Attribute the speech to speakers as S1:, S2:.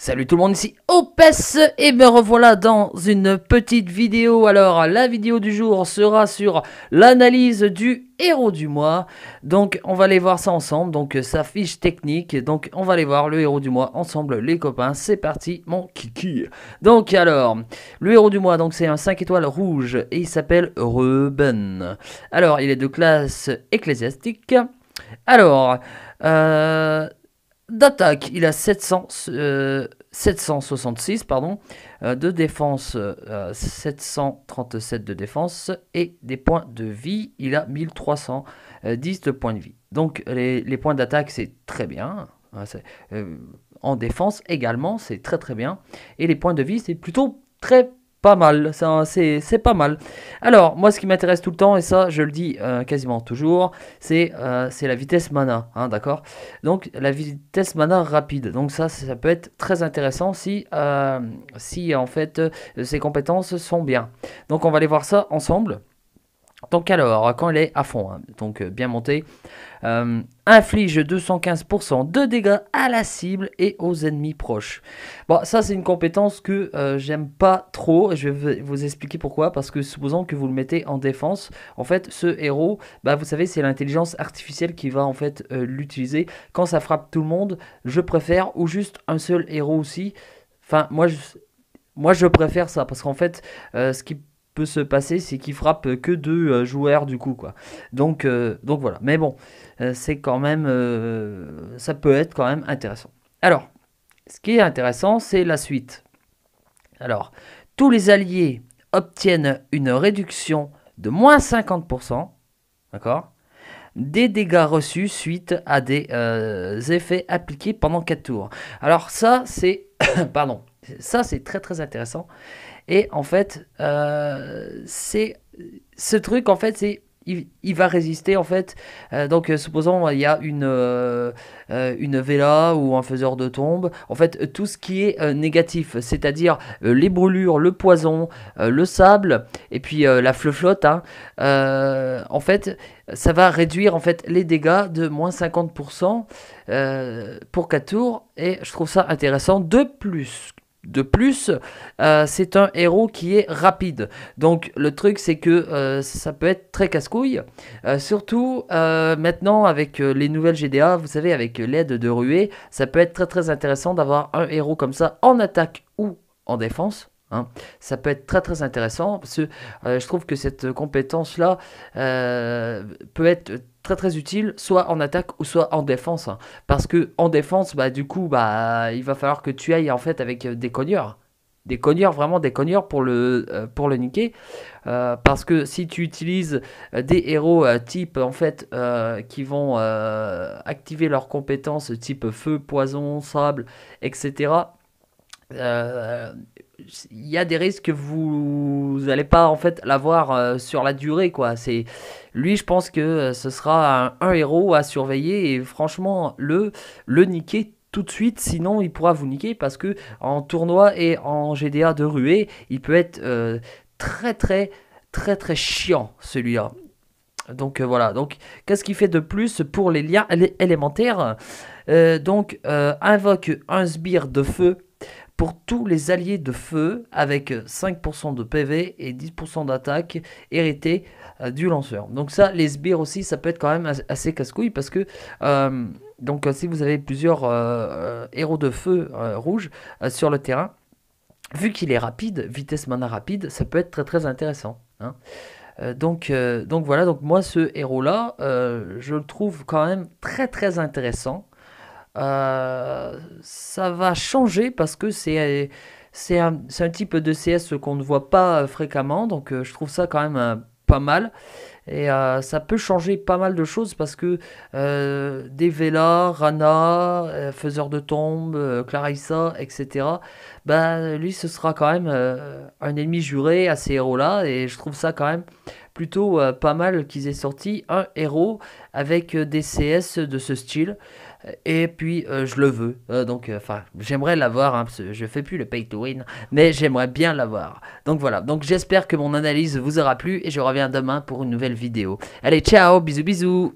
S1: Salut tout le monde, ici Opes et me revoilà dans une petite vidéo. Alors la vidéo du jour sera sur l'analyse du héros du mois. Donc on va aller voir ça ensemble, donc sa fiche technique. Donc on va aller voir le héros du mois ensemble les copains. C'est parti mon kiki. Donc alors, le héros du mois, donc c'est un 5 étoiles rouge et il s'appelle Ruben. Alors il est de classe ecclésiastique. Alors, d'attaque, il a 766, pardon, de défense, 737 de défense, et des points de vie, il a 1310 de points de vie. Donc les points d'attaque, c'est très bien. En défense également, c'est très très bien. Et les points de vie, c'est plutôt très pas mal, c'est pas mal. Alors, moi, ce qui m'intéresse tout le temps, et ça, je le dis quasiment toujours, c'est la vitesse mana, hein, d'accord? Donc, la vitesse mana rapide. Donc, ça peut être très intéressant si en fait, ses compétences sont bien. Donc, on va aller voir ça ensemble. Donc alors, quand elle est à fond, hein, donc bien montée, inflige 215% de dégâts à la cible et aux ennemis proches. Bon, ça c'est une compétence que j'aime pas trop, je vais vous expliquer pourquoi, parce que supposons que vous le mettez en défense, en fait ce héros, bah, vous savez c'est l'intelligence artificielle qui va en fait l'utiliser. Quand ça frappe tout le monde, je préfère, ou juste un seul héros aussi, enfin moi je préfère ça, parce qu'en fait ce qui peut se passer, c'est qu'il frappe que deux joueurs du coup, quoi. Donc voilà. Mais bon, c'est quand même, ça peut être quand même intéressant. Alors, ce qui est intéressant, c'est la suite. Alors, tous les alliés obtiennent une réduction de moins 50%, d'accord, des dégâts reçus suite à des effets appliqués pendant 4 tours. Alors ça, c'est pardon, ça c'est très très intéressant. Et en fait, c'est ce truc, en fait, c'est il va résister, en fait. Donc, supposons il y a une Vela ou un faiseur de tombe. En fait, tout ce qui est négatif, c'est-à-dire les brûlures, le poison, le sable, et puis la flotte, hein, en fait, ça va réduire en fait les dégâts de moins 50% pour 4 tours. Et je trouve ça intéressant. De plus, c'est un héros qui est rapide. Donc le truc c'est que ça peut être très casse-couille. Surtout maintenant avec les nouvelles GDA, vous savez, avec l'aide de ruée, ça peut être très très intéressant d'avoir un héros comme ça en attaque ou en défense. Hein. Ça peut être très très intéressant parce que je trouve que cette compétence là peut être très très utile soit en attaque ou soit en défense, hein. Parce que en défense, bah du coup, bah il va falloir que tu ailles en fait avec des cogneurs, vraiment des cogneurs pour le niquer, parce que si tu utilises des héros type en fait qui vont activer leurs compétences type feu, poison, sable, etc., il y a des risques que vous n'allez pas en fait l'avoir sur la durée, quoi. C'est lui, je pense que ce sera un héros à surveiller et franchement le niquer tout de suite, sinon il pourra vous niquer parce que en tournoi et en GDA de ruée, il peut être très très très très chiant celui-là. Donc voilà, donc qu'est-ce qu'il fait de plus pour les liens élémentaires? Invoque un sbire de feu pour tous les alliés de feu avec 5% de PV et 10% d'attaque héritée du lanceur. Donc ça, les sbires aussi, ça peut être quand même assez casse-couille parce que si vous avez plusieurs héros de feu rouges sur le terrain, vu qu'il est rapide, vitesse mana rapide, ça peut être très très intéressant, hein. Donc voilà, donc moi ce héros là, je le trouve quand même très très intéressant. Ça va changer parce que c'est un type de CS qu'on ne voit pas fréquemment, donc je trouve ça quand même pas mal. Et ça peut changer pas mal de choses parce que des Vela, Rana, Faiseur de Tombe, Clarissa, etc. Bah, lui, ce sera quand même un ennemi juré à ces héros-là. Et je trouve ça quand même plutôt pas mal qu'ils aient sorti un héros avec des CS de ce style. Et puis je le veux, j'aimerais l'avoir, hein, parce que je fais plus le pay to win, mais j'aimerais bien l'avoir. Donc voilà, donc j'espère que mon analyse vous aura plu et je reviens demain pour une nouvelle vidéo. Allez, ciao, bisous bisous.